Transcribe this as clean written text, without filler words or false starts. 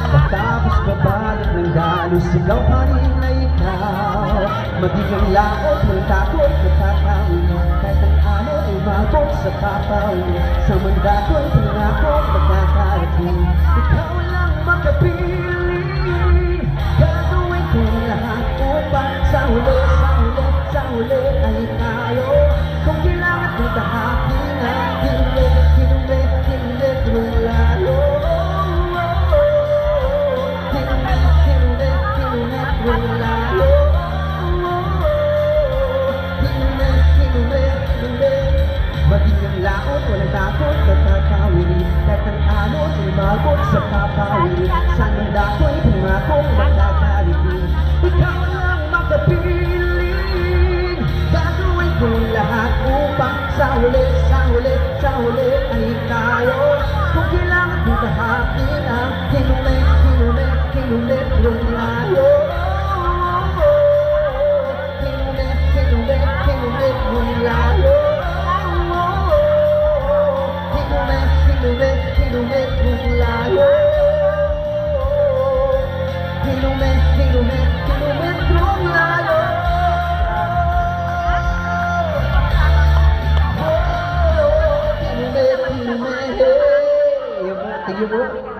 Pagtapos babalik ng dalos, sigaw pa rin na ikaw. Maging ang laot, walang takot, nakakain. Kahit ang ano ay umabot sa papaw. Sa manda ko'y pinangako, magkakarating. Ikaw lang makapili. Gagawin ko lahat upang sa huli, sa huli, sa huli ay tayo. Kung kailangan ko kahapin ang hinulit, hinulit, hinulit mong lalo. Maging ang laot, walang takot, magkakawin. Kahit ang alon, umabot sa papawin. Saan ang dako'y pangakong magkakalitin. Ikaw lang makapiling. Gagawin ko lahat upang sa huli, sa huli, sa huli ay tayo. Kung kailangan ko kahapin ang hinulit, hinulit, hinulit yung layo. Hinulit, hinulit, hinulit yung layo. Hinulit, hinulit yung layo. Hinulit, hinulit, hinulit yung layo. Hinulit, hinulit. Thank you po.